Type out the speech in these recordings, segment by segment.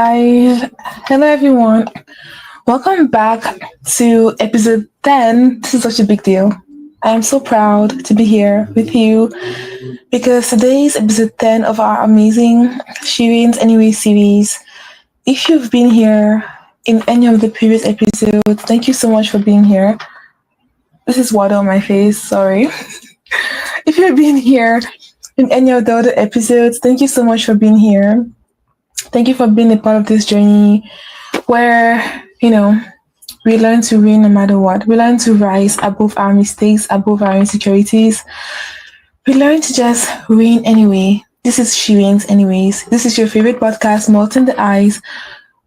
Live. Hello, everyone. Welcome back to episode 10. This is such a big deal. I am so proud to be here with you because today is episode 10 of our amazing Shireen's Anyway series. If you've been here in any of the previous episodes, thank you so much for being here. This is water on my face, sorry. If you've been here in any of the other episodes, thank you so much for being here. Thank you for being a part of this journey where, we learn to win no matter what. We learn to rise above our mistakes, above our insecurities. We learn to just win anyway. This is She Wins Anyways. This is your favorite podcast, Melting the Ice,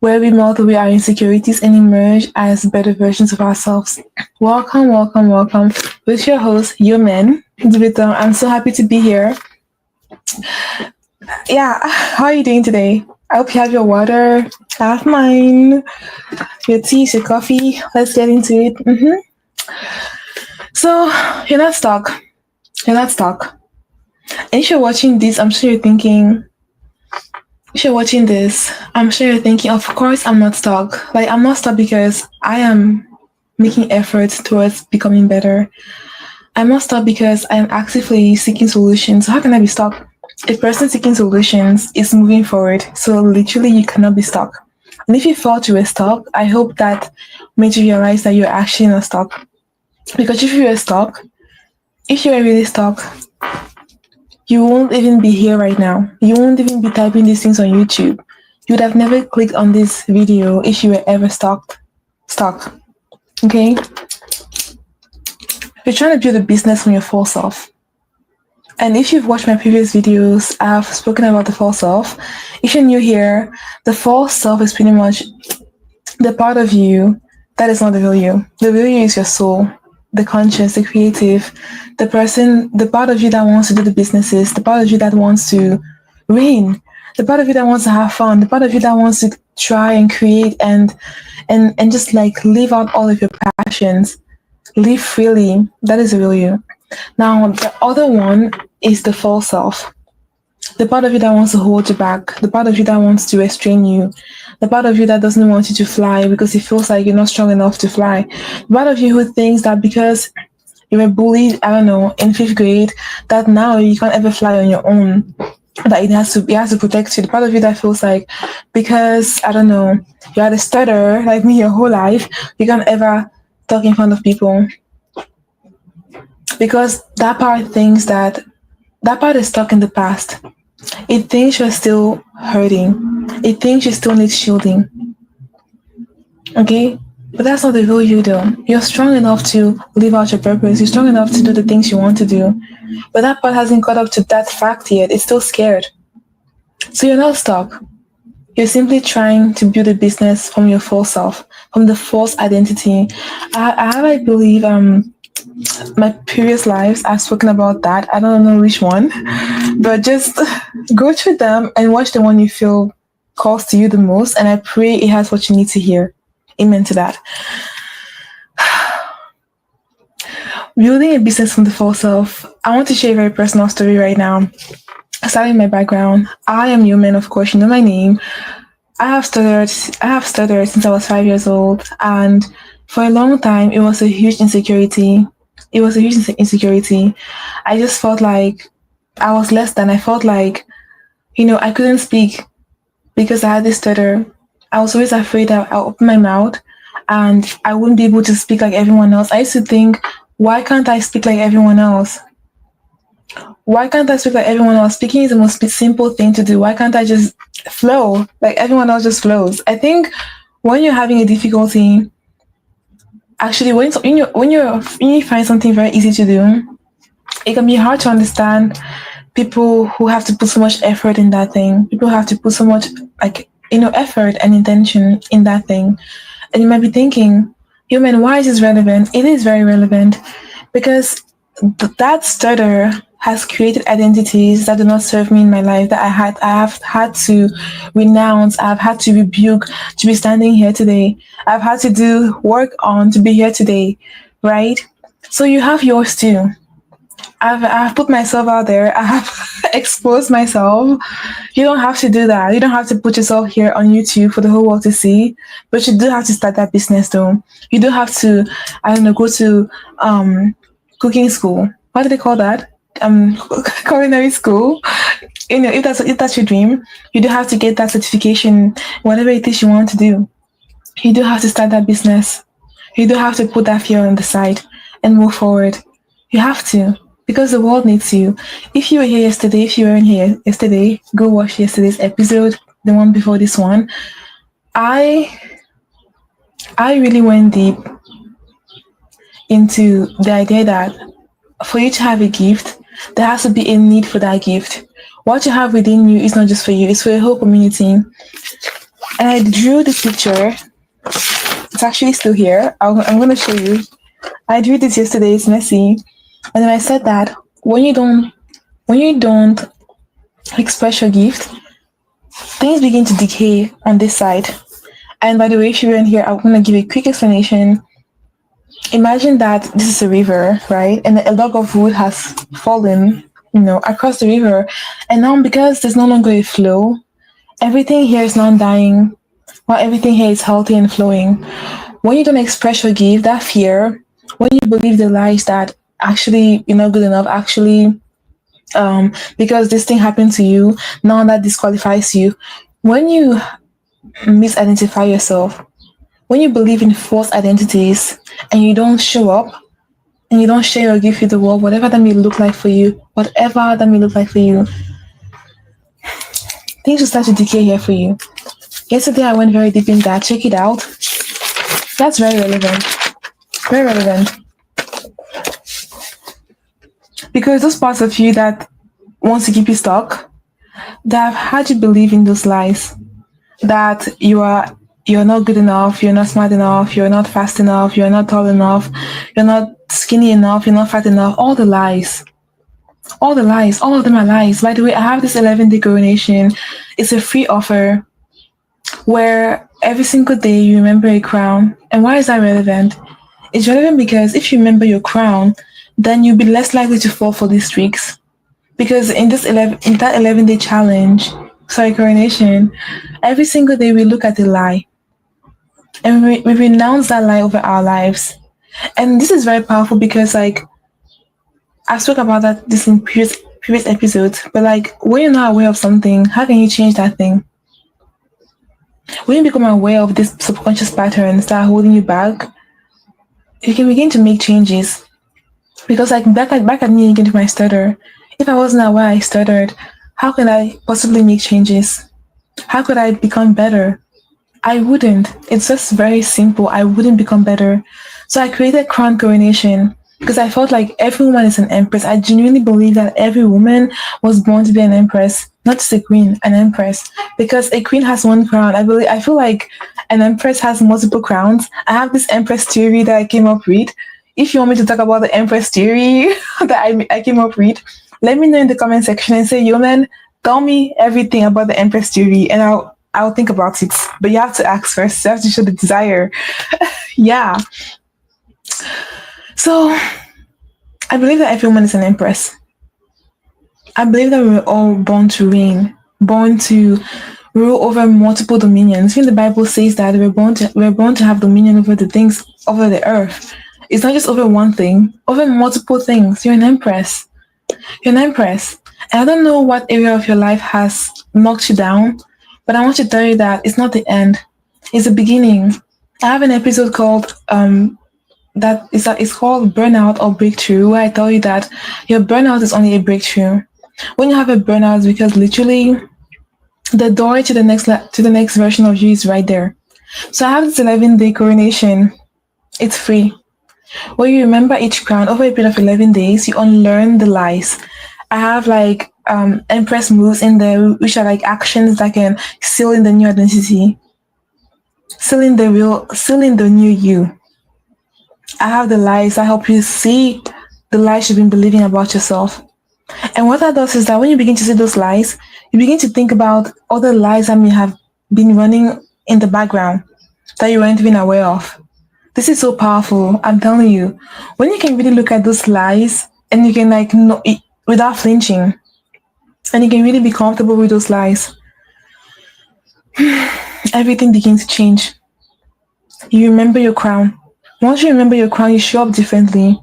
where we melt away our insecurities and emerge as better versions of ourselves. Welcome, welcome, welcome. With your host, Yomen. I'm so happy to be here. Yeah, how are you doing today? I hope you have your water. I have mine. Your tea, your coffee. Let's get into it. So, you're not stuck. You're not stuck. And if you're watching this, I'm sure you're thinking, if you're watching this, I'm sure you're thinking, of course I'm not stuck. Like, I'm not stuck because I am making efforts towards becoming better. I'm not stuck because I am actively seeking solutions. So how can I be stuck? A person seeking solutions is moving forward. So literally you cannot be stuck. And if you thought you were stuck, I hope that made you realize that you're actually not stuck. Because if you were stuck, if you were really stuck, you won't even be here right now. You won't even be typing these things on YouTube. You would have never clicked on this video if you were ever stuck. Okay? You're trying to build a business from your full self. And if you've watched my previous videos, I've spoken about the false self. If you're new here, the false self is pretty much the part of you that is not the real you. The real you is your soul, the conscious, the creative, the person, the part of you that wants to do the businesses, the part of you that wants to reign, the part of you that wants to have fun, the part of you that wants to try and create and just like live out all of your passions. Live freely. That is the real you. Now, the other one is the false self. The part of you that wants to hold you back. The part of you that wants to restrain you. The part of you that doesn't want you to fly because it feels like you're not strong enough to fly. The part of you who thinks that because you were bullied, in 5th grade, that now you can't ever fly on your own. That it has to protect you. The part of you that feels like because, you had a stutter like me your whole life, you can't ever talk in front of people. Because that part thinks that part is stuck in the past. It thinks you're still hurting. It thinks you still need shielding. Okay? But that's not the real you though. You're strong enough to live out your purpose. You're strong enough to do the things you want to do. But that part hasn't caught up to that fact yet. It's still scared. So you're not stuck. You're simply trying to build a business from your false self, from the false identity. I believe my previous lives I've spoken about that. I don't know which one, but just go through them and watch the one you feel calls to you the most, and I pray it has what you need to hear. Amen to that. Building a business from the false self. I want to share a very personal story right now. Starting my background, I am Yomen, of course, you know my name. I have stuttered since I was 5 years old, and for a long time, it was a huge insecurity. I just felt like I was less than. I felt like, I couldn't speak because I had this stutter. I was always afraid that I'll open my mouth and I wouldn't be able to speak like everyone else. I used to think, why can't I speak like everyone else? Why can't I speak like everyone else? Speaking is the most simple thing to do. Why can't I just flow like everyone else just flows? I think when you're having a difficulty, actually, when you find something very easy to do, it can be hard to understand people who have to put so much effort in that thing. People have to put so much effort and intention in that thing. And you might be thinking, Human, why is this relevant? It is very relevant because that stutter has created identities that do not serve me in my life, that I have had to renounce, I've had to rebuke to be standing here today. I've had to do work on to be here today, right? So you have yours too. I've put myself out there. I have exposed myself. You don't have to do that. You don't have to put yourself here on YouTube for the whole world to see. But you do have to start that business though. You do have to, I don't know, go to cooking school. What do they call that? Culinary school. You know, if that's your dream, you do have to get that certification, whatever it is you want to do. You do have to start that business. You do have to put that fear on the side and move forward. You have to, because the world needs you. If you were here yesterday, if you weren't here yesterday, go watch yesterday's episode, the one before this one. I I really went deep into the idea that for you to have a gift, there has to be a need for that gift. What you have within you is not just for you, it's for your whole community. And I drew this picture. It's actually still here. I'm going to show you. I drew this yesterday. It's messy. And then I said that when you don't express your gift, things begin to decay on this side. And by the way, if you weren't here, I'm going to give a quick explanation. Imagine that this is a river, right? And a log of wood has fallen, across the river. And now because there's no longer a flow, everything here is now dying while everything here is healthy and flowing. When you don't express your gift, that fear, when you believe the lies that actually you're not good enough, actually, because this thing happened to you, now that disqualifies you. When you misidentify yourself, when you believe in false identities and you don't show up and you don't share your gift with the world, whatever that may look like for you, things will start to decay here for you. Yesterday I went very deep in that. Check it out. That's very relevant. Very relevant. Because those parts of you that wants to keep you stuck, that have had you believe in those lies, that you're not good enough, you're not smart enough, you're not fast enough, you're not tall enough, you're not skinny enough, you're not fat enough, all the lies. All the lies, all of them are lies. By the way, I have this 11-day coronation. It's a free offer where every single day you remember a crown. And why is that relevant? It's relevant because if you remember your crown, then you'll be less likely to fall for these tricks. Because in that 11-day challenge, coronation, every single day we look at a lie. And we renounce that lie over our lives. And this is very powerful because, I spoke about this in previous episodes, but when you're not aware of something, how can you change that thing? When you become aware of these subconscious patterns that are holding you back, you can begin to make changes. Because back at me again to my stutter, if I wasn't aware I stuttered, how could I possibly make changes? How could I become better? I wouldn't. It's just very simple. I wouldn't become better. So I created Crown Coronation because I felt like every woman is an empress. I genuinely believe that every woman was born to be an empress, not just a queen, an empress. Because a queen has one crown. I feel like an empress has multiple crowns. I have this empress theory that I came up with. If you want me to talk about the empress theory that I came up with, let me know in the comment section and say, yo man, tell me everything about the empress theory and I'll think about it. But you have to ask first. You have to show the desire. Yeah. So I believe that every woman is an empress. I believe that we're all born to reign, born to rule over multiple dominions. Even the Bible says that we're born to have dominion over the things over the earth. It's not just over one thing, over multiple things. You're an empress. You're an empress. And I don't know what area of your life has knocked you down, but I want to tell you that it's not the end. It's the beginning. I have an episode called it's called Burnout or Breakthrough, where I tell you that your burnout is only a breakthrough. When you have a burnout, it's because literally the door to the next version of you is right there. So I have this 11-day coronation. It's free. Where you remember each crown over a period of 11 days, you unlearn the lies. I have empress moves in there, which are actions that can seal in the new identity, seal in the new you. I have the lies that help you see the lies you've been believing about yourself. And what that does is that when you begin to see those lies, you begin to think about other lies that may have been running in the background that you weren't even aware of. This is so powerful, I'm telling you. When you can really look at those lies and you can like know it without flinching, and you can really be comfortable with those lies. Everything begins to change. You remember your crown. Once you remember your crown, you show up differently.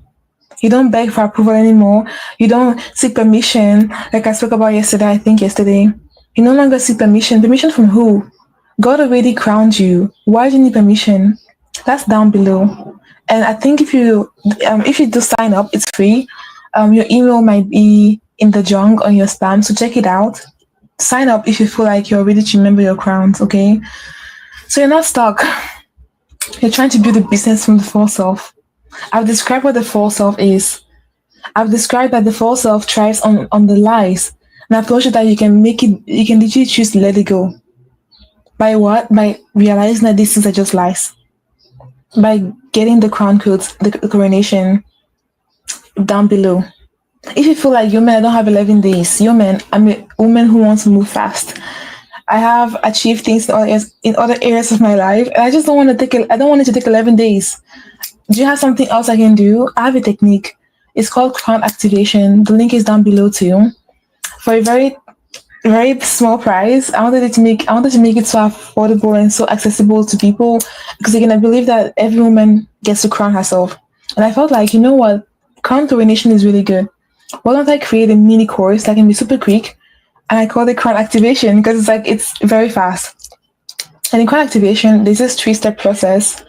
You don't beg for approval anymore. You don't seek permission, like I spoke about yesterday, I think yesterday. You no longer seek permission. Permission from who? God already crowned you. Why do you need permission? That's down below. And I think if you do sign up, it's free. Your email might be in the junk on your spam, so check it out. Sign up if you feel like you're ready to remember your crowns, okay? So you're not stuck. You're trying to build a business from the false self. I've described what the false self is. I've described that the false self thrives on the lies. And I've told you that you can literally choose to let it go. By what? By realizing that these things are just lies. By getting the crown codes, the coronation down below. If you feel like, yo man, I don't have 11 days, yo man, I'm a woman who wants to move fast. I have achieved things in other areas of my life, and I just don't want I don't want it to take 11 days. Do you have something else I can do? I have a technique. It's called crown activation. The link is down below too. For a very, very small price, I wanted to make it so affordable and so accessible to people, because again, I believe that every woman gets to crown herself. And I felt like, you know what, crown coronation is really good. Why don't I create a mini course that can be super quick? And I call it crown activation because it's very fast. And in crown activation, there's this 3-step process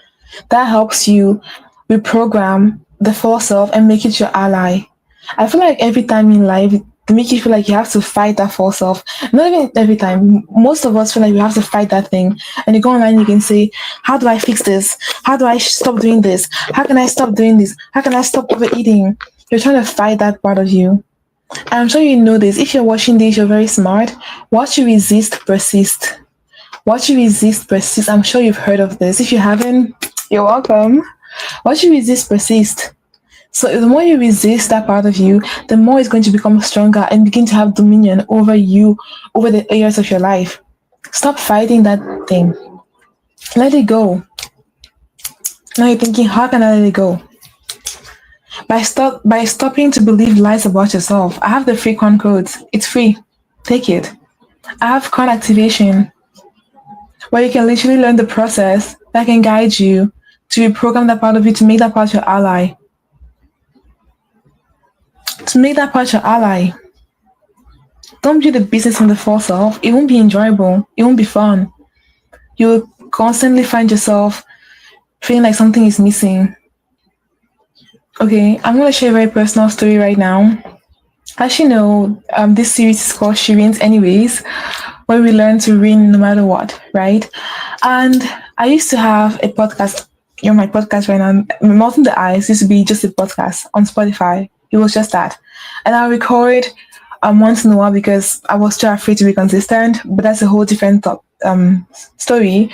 that helps you reprogram the false self and make it your ally. I feel like every time in life, to make you feel like you have to fight that false self. Not even every time. Most of us feel like we have to fight that thing. And you go online, you can say, how do I fix this? How do I stop doing this? How can I stop doing this? How can I stop overeating? You're trying to fight that part of you. And I'm sure you know this. If you're watching this, you're very smart. What you resist, persist. What you resist, persist. I'm sure you've heard of this. If you haven't, you're welcome. What you resist, persist. So the more you resist that part of you, the more it's going to become stronger and begin to have dominion over you, over the areas of your life. Stop fighting that thing. Let it go. Now you're thinking, how can I let it go? By stopping to believe lies about yourself. I have the free crown codes. It's free. Take it. I have crown activation, where you can literally learn the process that can guide you to reprogram that part of you, to make that part your ally. To make that part your ally. Don't build a business from the false self. It won't be enjoyable. It won't be fun. You'll constantly find yourself feeling like something is missing. Okay, I'm going to share a very personal story right now. As you know, this series is called She Wins Anyways, where we learn to win no matter what, right? And I used to have a podcast, my podcast right now, Melting the Ice used to be just a podcast on Spotify. It was just that. And I record once in a while because I was too afraid to be consistent, but that's a whole different story.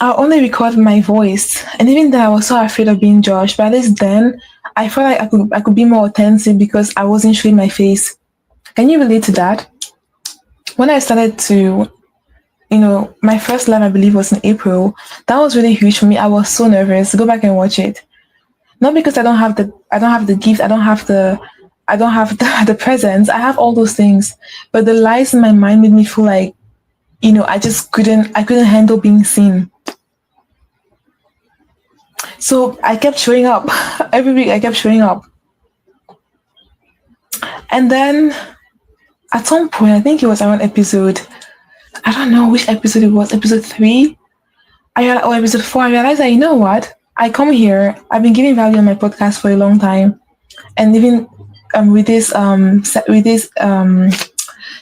I only record my voice, and even then I was so afraid of being judged. But at least then, I felt like I could be more authentic because I wasn't showing my face. Can you relate to that? When I started to, my first live, I believe, was in April. That was really huge for me. I was so nervous. Go back and watch it. Not because I don't have the gift, I don't have the presence. I have all those things, but the lies in my mind made me feel like, I couldn't handle being seen. So I kept showing up. Every week I kept showing up. And then at some point, I think it was around episode, I don't know which episode it was, episode 3 or episode 4, I realized that, you know what? I come here, I've been giving value on my podcast for a long time. And even with this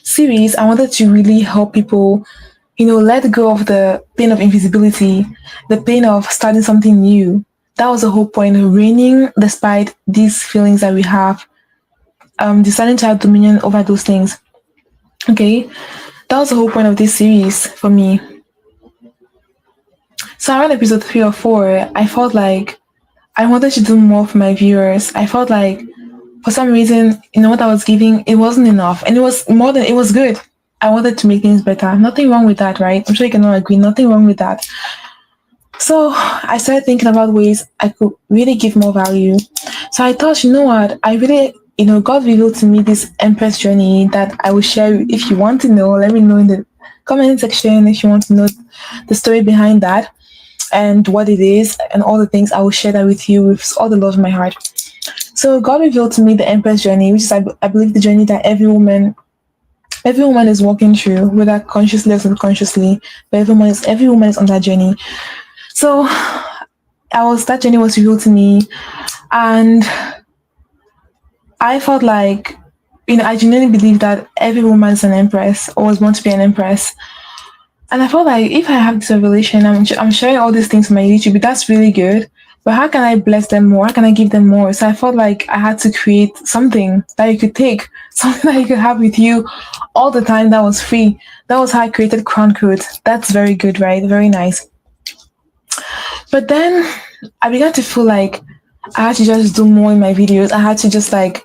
series, I wanted to really help people, let go of the pain of invisibility, the pain of starting something new. That was the whole point of reigning despite these feelings that we have, deciding to have dominion over those things. Okay, that was the whole point of this series for me. So around episode 3 or 4, I felt like I wanted to do more for my viewers. I felt like for some reason, what I was giving, it wasn't enough. And it was good. I wanted to make things better. Nothing wrong with that, right? I'm sure you can all agree. Nothing wrong with that. So I started thinking about ways I could really give more value. So I thought, you know what, I really, God revealed to me this Empress journey that I will share. If you want to know, let me know in the comment section if you want to know the story behind that and what it is and all the things. I will share that with you with all the love in my heart. So God revealed to me the Empress journey, which is I believe the journey that every woman is walking through, whether consciously or subconsciously, but every woman is on that journey. So that journey was revealed to me, and I felt like, I genuinely believe that every woman is an empress or was born to be an empress. And I felt like if I have this revelation, I'm sharing all these things on my YouTube, that's really good. But how can I bless them more? How can I give them more? So I felt like I had to create something that you could take, something that you could have with you all the time that was free. That was how I created Crown Code. That's very good, right? Very nice. But then I began to feel like I had to just do more in my videos. I had to just like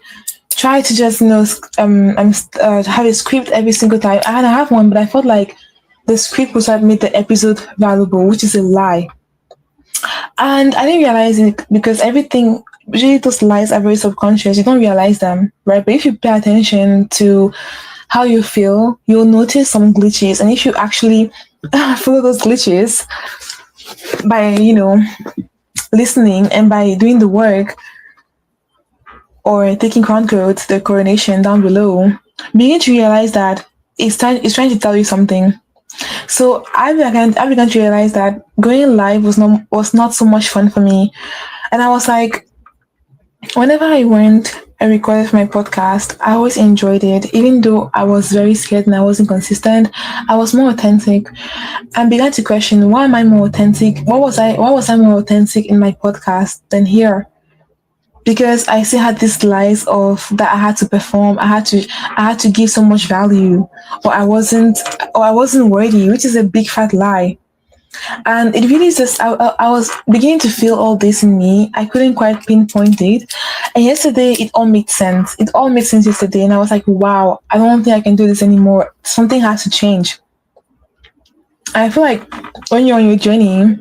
try to just have a script every single time. I had to have one, but I felt like the script was what made the episode valuable, which is a lie. And I didn't realize it because everything, usually those lies are very subconscious. You don't realize them, right? But if you pay attention to how you feel, you'll notice some glitches. And if you actually follow those glitches by, listening and by doing the work or taking Crown Code, the Coronation down below, begin to realize that it's trying to tell you something. So I began to realize that going live was not so much fun for me. And I was like, whenever I went and recorded my podcast, I always enjoyed it. Even though I was very scared and I wasn't consistent, I was more authentic and began to question, why am I more authentic? Why was I more authentic in my podcast than here? Because I still had these lies of that I had to perform, I had to give so much value, or I wasn't worthy, which is a big fat lie. And it really is just I was beginning to feel all this in me. I couldn't quite pinpoint it. And yesterday it all made sense. It all made sense yesterday, and I was like, wow, I don't think I can do this anymore. Something has to change. I feel like when you're on your journey,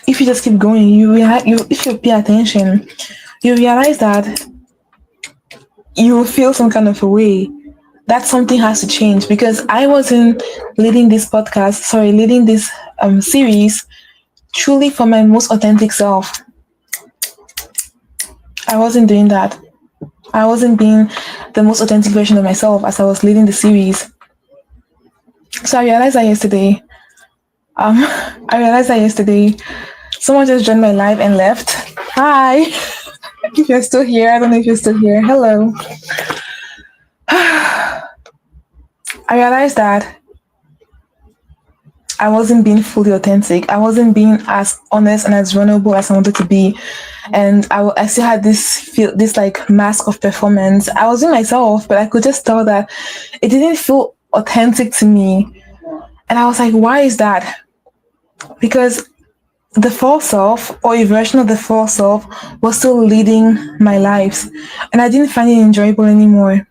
if you just keep going, if you pay attention, you realize that you will feel some kind of a way. That something has to change because I wasn't leading this series truly for my most authentic self. I wasn't doing that. I wasn't being the most authentic version of myself as I was leading the series. So I realized that yesterday. Someone just joined my live and left. Hi. If you're still here, I don't know if you're still here. Hello. I realized that I wasn't being fully authentic. I wasn't being as honest and as vulnerable as I wanted to be. And I still had this like mask of performance. I was in myself, but I could just tell that it didn't feel authentic to me. And I was like, why is that? Because the false self or a version of the false self was still leading my lives. And I didn't find it enjoyable anymore.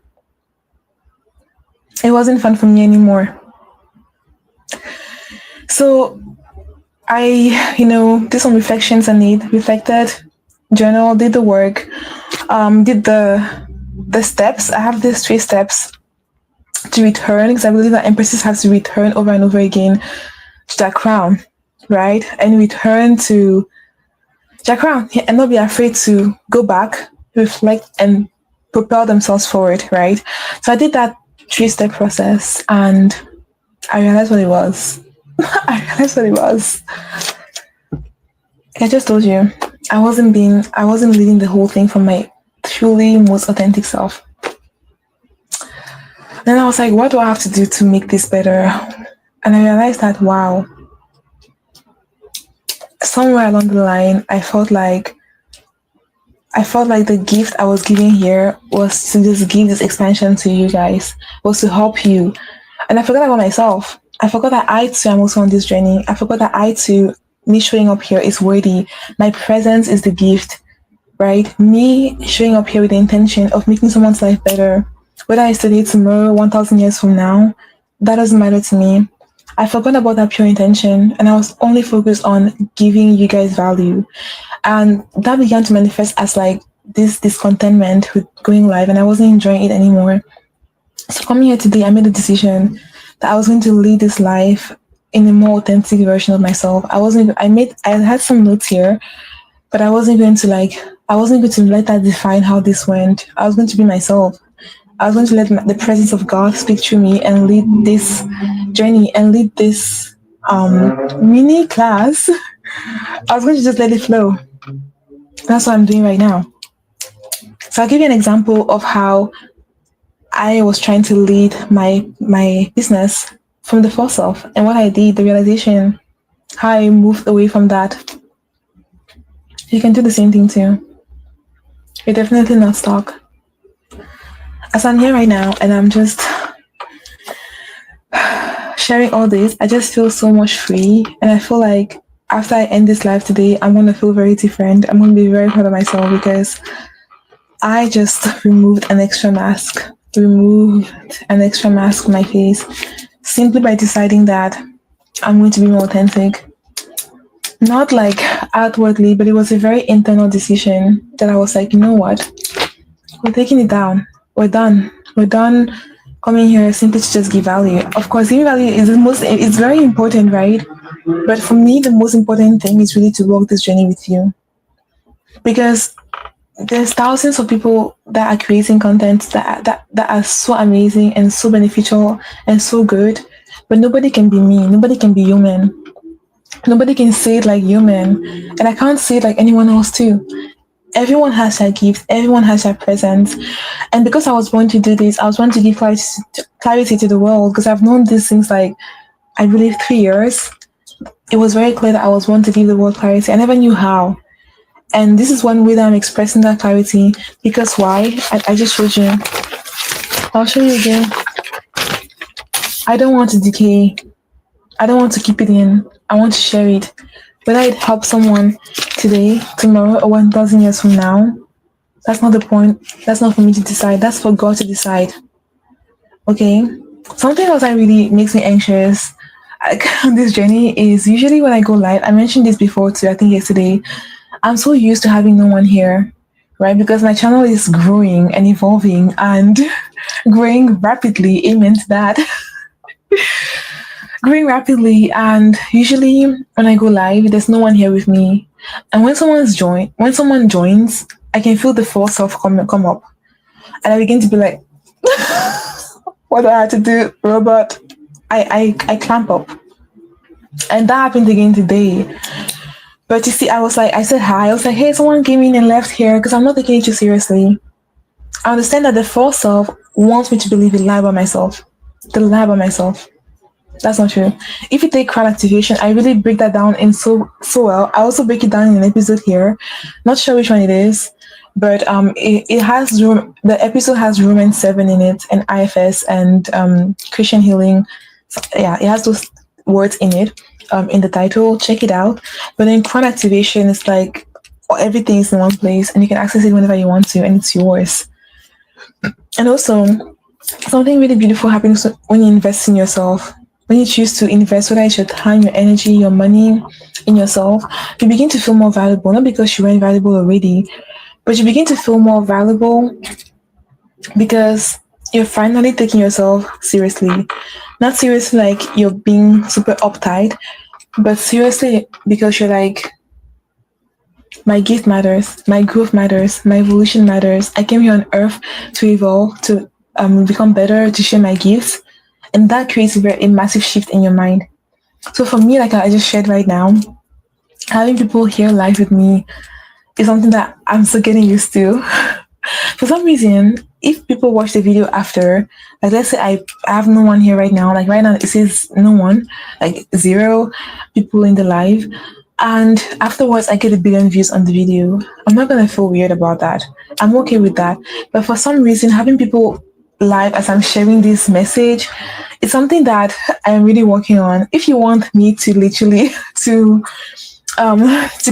It wasn't fun for me anymore. So I, did some reflections on it, reflected, journal, did the work, did the steps. I have these 3 steps to return because I believe that empresses have to return over and over again to that crown, right? And return to their crown and not be afraid to go back, reflect, and propel themselves forward, right? So I did that 3-step process and I realized what it was. I just told you, I wasn't leading the whole thing from my truly most authentic self. Then I was like, what do I have to do to make this better? And I realized that, wow, somewhere along the line, I felt like the gift I was giving here was to just give this expansion to you guys, was to help you. And I forgot about myself. I forgot that I too am also on this journey. I forgot that I too, me showing up here is worthy. My presence is the gift, right? Me showing up here with the intention of making someone's life better, whether it's today, tomorrow, 1,000 years from now, that doesn't matter to me. I forgot about that pure intention, and I was only focused on giving you guys value. And that began to manifest as like this discontentment with going live, and I wasn't enjoying it anymore. So coming here today, I made a decision that I was going to lead this life in a more authentic version of myself. I had some notes here, but I wasn't going to let that define how this went. I was going to be myself. I was going to let the presence of God speak through me and lead this journey and lead this mini class. I was going to just let it flow. That's what I'm doing right now. So I'll give you an example of how I was trying to lead my business from the first self, and what I did, the realization, how I moved away from that. You can do the same thing too. You're definitely not stuck. As I'm here right now and I'm just sharing all this, I just feel so much free, and I feel like after I end this live today, I'm going to feel very different. I'm going to be very proud of myself because I just removed an extra mask on my face simply by deciding that I'm going to be more authentic. Not like outwardly, but it was a very internal decision that I was like, you know what? We're taking it down. We're done. We're done coming here simply to just give value. Of course, giving value is it's very important, right? But for me, the most important thing is really to walk this journey with you. Because there's thousands of people that are creating content that are so amazing and so beneficial and so good, but nobody can be me. Nobody can be human. Nobody can say it like human, and I can't say it like anyone else too. Everyone has their gifts. Everyone has their presence, and because I was born to do this, I was born to give clarity to the world. Because I've known this since like I believe 3 years. It was very clear that I was born to give the world clarity. I never knew how. And this is one way that I'm expressing that clarity. Because why? I just showed you. I'll show you again. I don't want to decay. I don't want to keep it in. I want to share it. Whether it helps someone today, tomorrow, or 1,000 years from now, that's not the point. That's not for me to decide. That's for God to decide. Okay? Something else that really makes me anxious on this journey is usually when I go live, I mentioned this before too, I think yesterday, I'm so used to having no one here, right? Because my channel is growing and evolving and growing rapidly. Amen to that. Growing rapidly, and usually when I go live, there's no one here with me. And when someone joins, I can feel the false self come up, and I begin to be like, "What do I have to do, Robert?" I clamp up, and that happened again today. But you see, I said hi. I was like, "Hey, someone came in and left here," because I'm not taking it too seriously. I understand that the false self wants me to believe a lie about myself. The lie about myself. That's not true. If you take crowd activation, I really break that down in so well. I also break it down in an episode here. Not sure which one it is, but it has room. The episode has Romans 7 in it, and IFS and Christian healing. So, yeah, it has those words in it in the title. Check it out. But in crowd activation, it's like everything is in one place, and you can access it whenever you want to, and it's yours. And also, something really beautiful happens when you invest in yourself. When you choose to invest, whether it's your time, your energy, your money in yourself, you begin to feel more valuable, not because you weren't valuable already, but you begin to feel more valuable because you're finally taking yourself seriously. Not seriously like you're being super uptight, but seriously because you're like, my gift matters, my growth matters, my evolution matters. I came here on earth to evolve, to become better, to share my gifts. And that creates a massive shift in your mind. So for me, like I just shared right now, having people here live with me is something that I'm still getting used to. For some reason, if people watch the video after, like let's say I have no one here right now, like right now it says no one, like 0 people in the live, and afterwards I get 1 billion views on the video, I'm not gonna feel weird about that. I'm okay with that. But for some reason, having people live as I'm sharing this message, it's something that I'm really working on. If you want me to literally to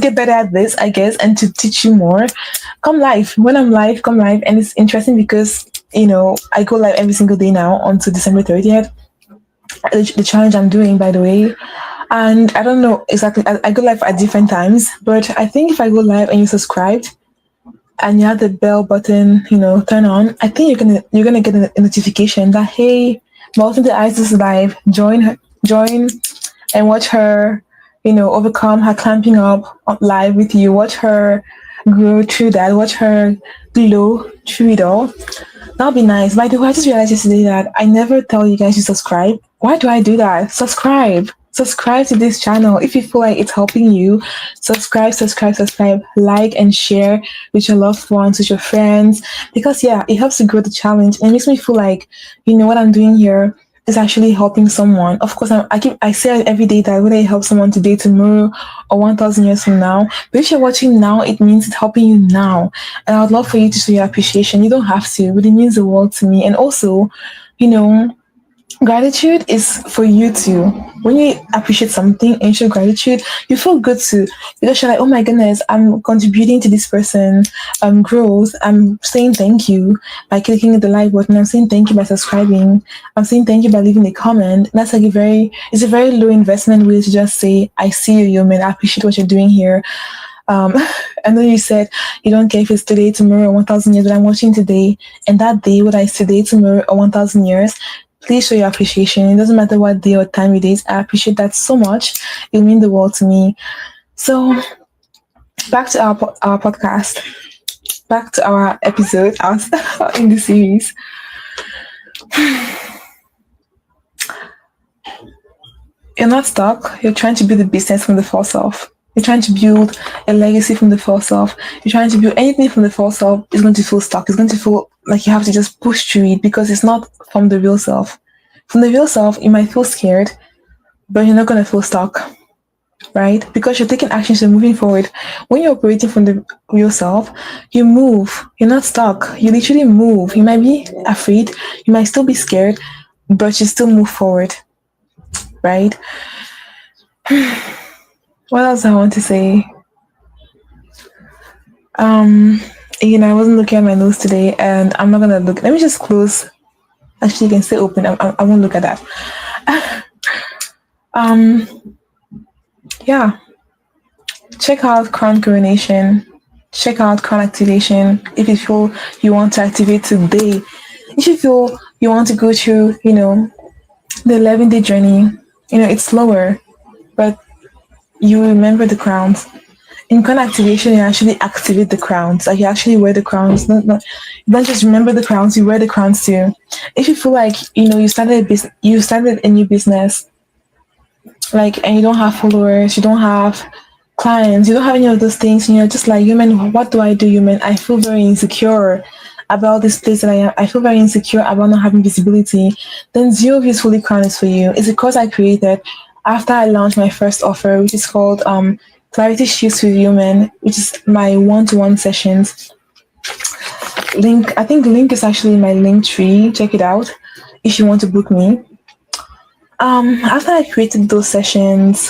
get better at this, I guess, and to teach you more, come live. When I'm live, come live. And it's interesting because I go live every single day now until December 30th. the challenge I'm doing, by the way. And I don't know exactly, I go live at different times, but I think if I go live and you subscribed and you have the bell button, turn on, I think you're gonna get a notification that, hey, welcome to Isis live. Join and watch her, overcome her clamping up live with you. Watch her grow through that. Watch her glow through it all. That'll be nice. By the way, I just realized yesterday that I never tell you guys to subscribe. Why do I do that? Subscribe. Subscribe to this channel. If you feel like it's helping you, subscribe, like and share with your loved ones, with your friends. Because yeah, it helps to grow the challenge and it makes me feel like, what I'm doing here is actually helping someone. Of course, I say it every day that whether it helps someone today, tomorrow, or 1,000 years from now. But if you're watching now, it means it's helping you now. And I would love for you to show your appreciation. You don't have to, but it means the world to me. And also, you know, gratitude is for you too. When you appreciate something and show gratitude, you feel good too. Because you're like, oh my goodness, I'm contributing to this person growth. I'm saying thank you by clicking the like button. I'm saying thank you by subscribing. I'm saying thank you by leaving a comment. And that's like it's a very low investment way to just say, I see you, human. I appreciate what you're doing here. Um, I know you said you don't care if it's today, tomorrow, or 1,000 years, but I'm watching today. And that day, whether it's today, tomorrow, or 1,000 years, please show your appreciation. It doesn't matter what day or time it is. I appreciate that so much. It will mean the world to me. So, back to our podcast, back to our episode in the series. You're not stuck. You're trying to build a business from the false self. You're trying to build a legacy from the false self. You're trying to build anything from the false self. It's going to feel stuck. It's going to feel like you have to just push through it because it's not from the real self. From the real self, you might feel scared, but you're not going to feel stuck, right? Because you're taking actions, you're moving forward. When you're operating from the real self, you move. You're not stuck. You literally move. You might be afraid. You might still be scared, but you still move forward, right? What else I want to say? I wasn't looking at my notes today, and I'm not gonna look. Let me just close. Actually, you can stay open. I won't look at that. Yeah. Check out crown coronation. Check out crown activation. If you feel you want to activate today, if you feel you want to go through, the 11-day journey, it's slower, but you remember the crowns. In crown activation, you actually activate the crowns. Like you actually wear the crowns. You don't just remember the crowns, you wear the crowns too. If you feel like, you started a new business, and you don't have followers, you don't have clients, you don't have any of those things, and you're just like, human, what do I do, human? I feel very insecure about this place that I am. I feel very insecure about not having visibility. Then Zero Views Holy Crown is for you. It's a course I created after I launched my first offer, which is called Clarity Shifts with Human, which is my one-to-one sessions. I think the link is actually in my link tree. Check it out if you want to book me. After I created those sessions,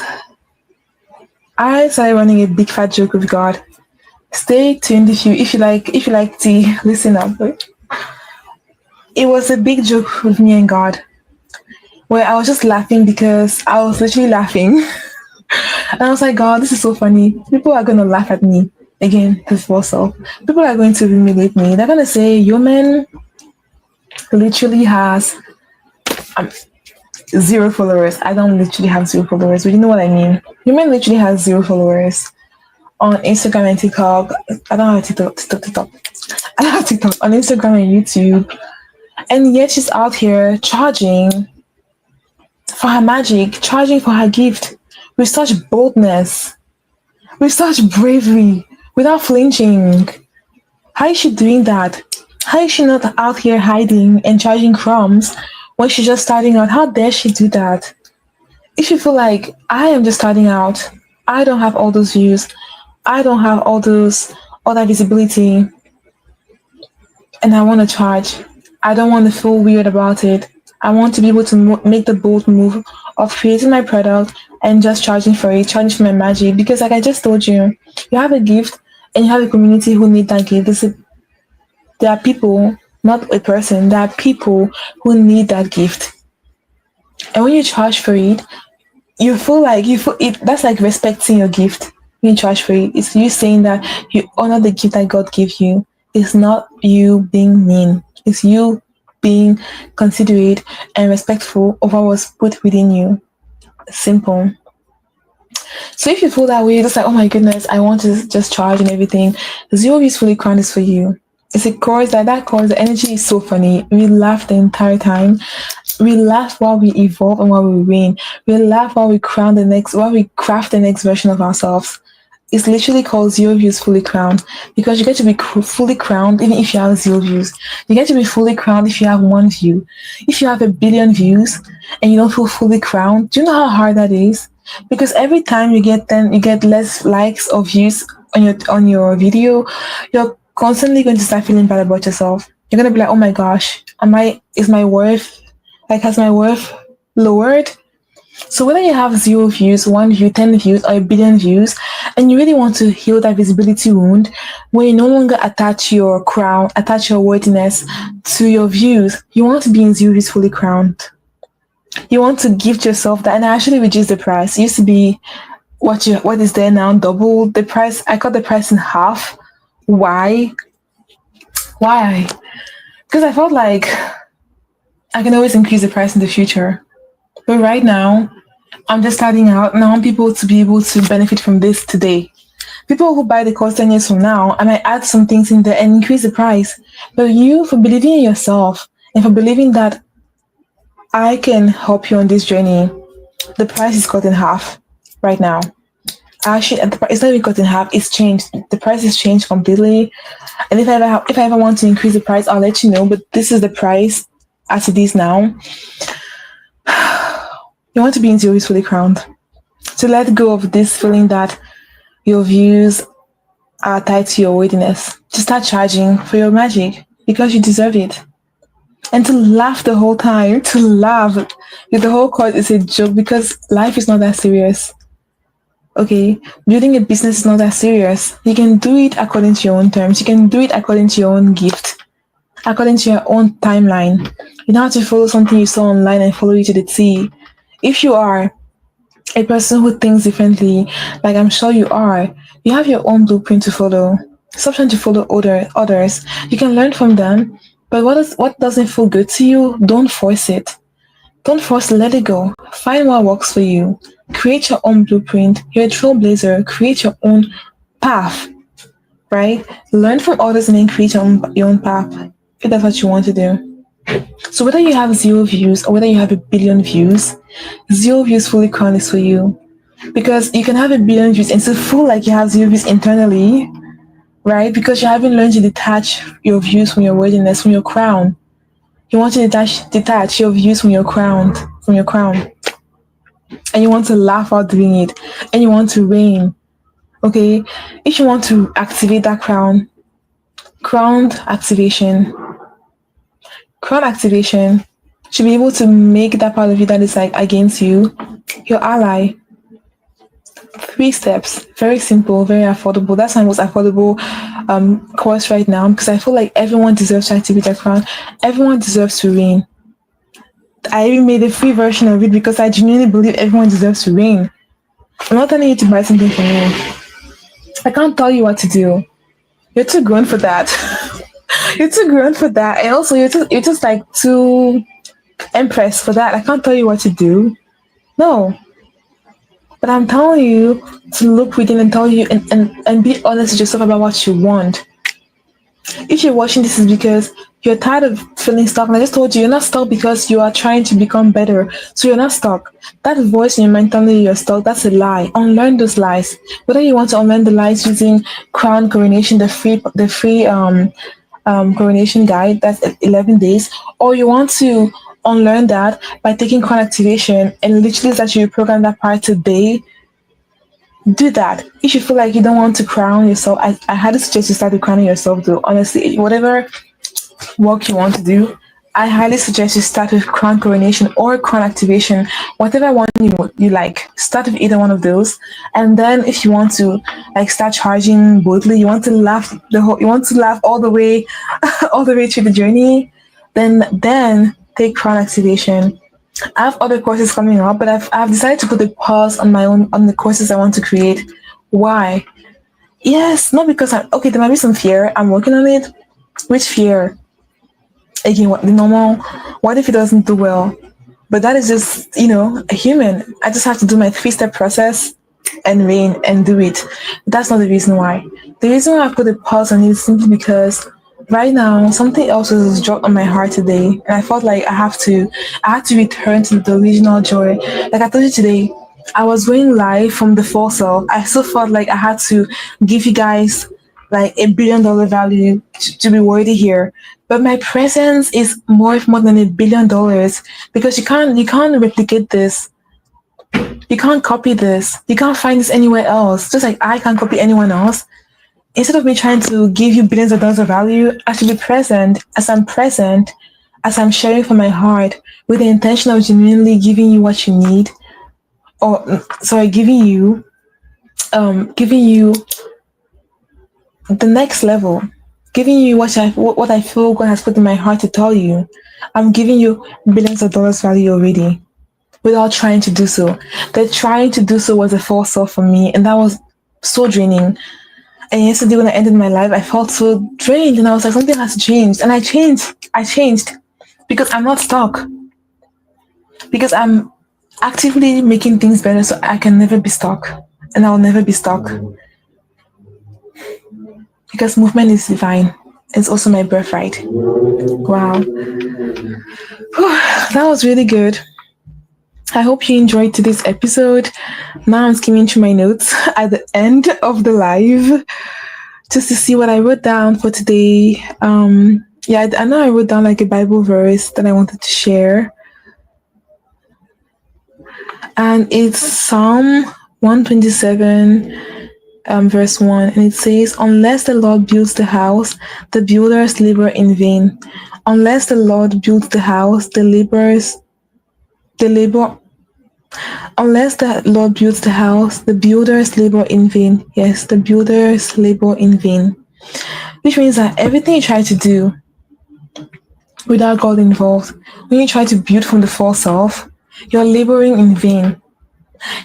I started running a big fat joke with God. Stay tuned if you like tea. Listen up. It was a big joke with me and God, where I was just laughing because I was literally laughing. And I was like, God, this is so funny. People are going to laugh at me. Again, the false self. People are going to humiliate me. They're going to say, human literally has 0 followers. I don't literally have 0 followers, but you know what I mean. Human literally has 0 followers on Instagram and TikTok. I don't have TikTok. I don't have TikTok. On Instagram and YouTube. And yet she's out here charging for her magic, charging for her gift. With such boldness, with such bravery, without flinching. How is she doing that? How is she not out here hiding and charging crumbs when she's just starting out? How dare she do that? If you feel like I am just starting out, I don't have all those views, I don't have all that visibility, and I want to charge. I don't want to feel weird about it. I want to be able to make the bold move of creating my product and just charging for it, charging for my magic. Because like I just told you, you have a gift and you have a community who need that gift. There are people, not a person, there are people who need that gift. And when you charge for it, you feel it. That's like respecting your gift. When you charge for it, it's you saying that you honor the gift that God gave you. It's not you being mean. It's you being considerate and respectful of what was put within you. Simple. So if you feel that way, just like, oh my goodness, I want to just charge and everything, zero usefully crown is for you. It's a course that course, the energy is so funny. We laugh the entire time. We laugh while we evolve and while we win. We laugh while we craft the next version of ourselves. It's literally called zero views fully crowned because you get to be fully crowned even if you have zero views. You get to be fully crowned if you have one view. If you have a billion views and you don't feel fully crowned, do you know how hard that is? Because every time you get less likes or views on your video, you're constantly going to start feeling bad about yourself. You're gonna be like, oh my gosh, is my worth has my worth lowered? So whether you have zero views, one view, 10 views, or a billion views, and you really want to heal that visibility wound, where you no longer attach your worthiness to your views, you want to be in zero views fully crowned. You want to gift yourself that, and I actually reduce the price. It used to be what is there now, double the price. I cut the price in half. Why? Why? Because I felt like I can always increase the price in the future. But right now, I'm just starting out and I want people to be able to benefit from this today. People who buy the course 10 years from now, I might add some things in there and increase the price. But you, for believing in yourself and for believing that I can help you on this journey, the price is cut in half right now. Actually, it's not even cut in half, it's changed. The price is changed completely. And if I ever want to increase the price, I'll let you know. But this is the price as it is now. You want to be in zero fully crowned. To let go of this feeling that your views are tied to your worthiness. To start charging for your magic because you deserve it. And to laugh the whole time. To laugh. The whole course is a joke because life is not that serious. Okay? Building a business is not that serious. You can do it according to your own terms. You can do it according to your own gift. According to your own timeline. You don't have to follow something you saw online and follow it to the T. If you are a person who thinks differently, like I'm sure you are, you have your own blueprint to follow. Stop trying to follow others. You can learn from them, but what doesn't feel good to you, don't force it. Don't force it, let it go. Find what works for you. Create your own blueprint. You're a trailblazer. Create your own path, right? Learn from others and then create your own path, if that's what you want to do. So whether you have zero views or whether you have a billion views, zero views fully crowned is for you. Because you can have a billion views and still feel like you have zero views internally, right? Because you haven't learned to detach your views from your worthiness, from your crown. You want to detach your views from your crown. And you want to laugh out doing it. And you want to reign. Okay? If you want to activate that crown activation should be able to make that part of you that is like against you your ally. 3 steps, very simple, very affordable. That's my most affordable course right now because I feel like everyone deserves to activate their crown. Everyone deserves to reign. I even made a free version of it because I genuinely believe everyone deserves to reign. I'm not telling you to buy something from me. I can't tell you what to do. You're too grown for that. You're too grown for that. And also, you're just like too impressed for that. I can't tell you what to do. No. But I'm telling you to look within and tell you and be honest with yourself about what you want. If you're watching this, is because you're tired of feeling stuck. And I just told you, you're not stuck because you are trying to become better. So you're not stuck. That voice in your mind telling you you're stuck, that's a lie. Unlearn those lies. Whether you want to unlearn the lies using Coronation, the free Coronation guide, that's 11 days, or you want to unlearn that by taking crown activation and literally that you program that part today, do that. If you feel like you don't want to crown yourself, I highly suggest you start crowning yourself though. Honestly, whatever work you want to do, I highly suggest you start with crown coronation or crown activation, whatever one you like. Start with either one of those, and then if you want to like start charging boldly, you want to laugh all the way, all the way through the journey, then take crown activation. I have other courses coming up, but I've decided to put a pause on my own on the courses I want to create. Why? Yes, not because I'm okay. There might be some fear. I'm working on it. Which fear? Again, what the normal? What if it doesn't do well? But that is just, a human. I just have to do my 3-step process and rain and do it. That's not the reason why. The reason why I put a pause on it is simply because right now something else was dropped on my heart today, and I felt like I had to return to the original joy. Like I told you today, I was going live from the full self. I still felt like I had to give you guys like $1 billion value to be worthy here. But my presence is more than $1 billion, because you can't replicate this. You can't copy this. You can't find this anywhere else. Just like I can't copy anyone else. Instead of me trying to give you billions of dollars of value, I should be present, as I'm sharing from my heart with the intention of genuinely giving you what you need, or sorry, giving you the next level, giving you what I feel God has put in my heart to tell you. I'm giving you billions of dollars value already without trying to do so. The trying to do so was a false self for me, and that was so draining. And yesterday when I ended my life, I felt so drained, and I was like, something has changed. And I changed. I changed because I'm not stuck. Because I'm actively making things better, so I can never be stuck. And I'll never be stuck. Because movement is divine. It's also my birthright. Wow. That was really good. I hope you enjoyed today's episode. Now I'm skimming through my notes at the end of the live just to see what I wrote down for today. Yeah, I know I wrote down like a Bible verse that I wanted to share. And it's Psalm 127, verse 1. And it says, unless the Lord builds the house, the builders labor in vain. Unless the Lord builds the house, the labor unless the Lord builds the house, the builders labor in vain. Yes, the builders labor in vain. Which means that everything you try to do without God involved, when you try to build from the false self, you're laboring in vain.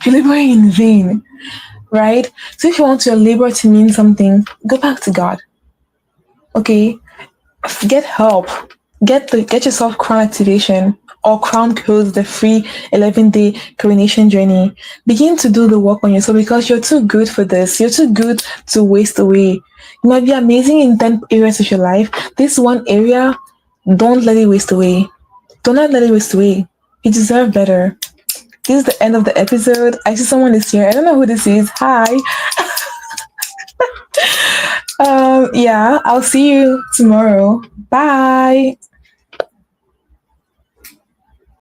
You're laboring in vain, right? So if you want your labor to mean something, go back to God. Okay? Get help. Get yourself crown activation or crown codes, the free 11-day coronation journey. Begin to do the work on yourself, because you're too good for this. You're too good to waste away. You might be amazing in 10 areas of your life. This one area, don't let it waste away. Do not let it waste away. You deserve better. This is the end of the episode. I see someone is here. I don't know who this is. Hi. Yeah, I'll see you tomorrow. Bye.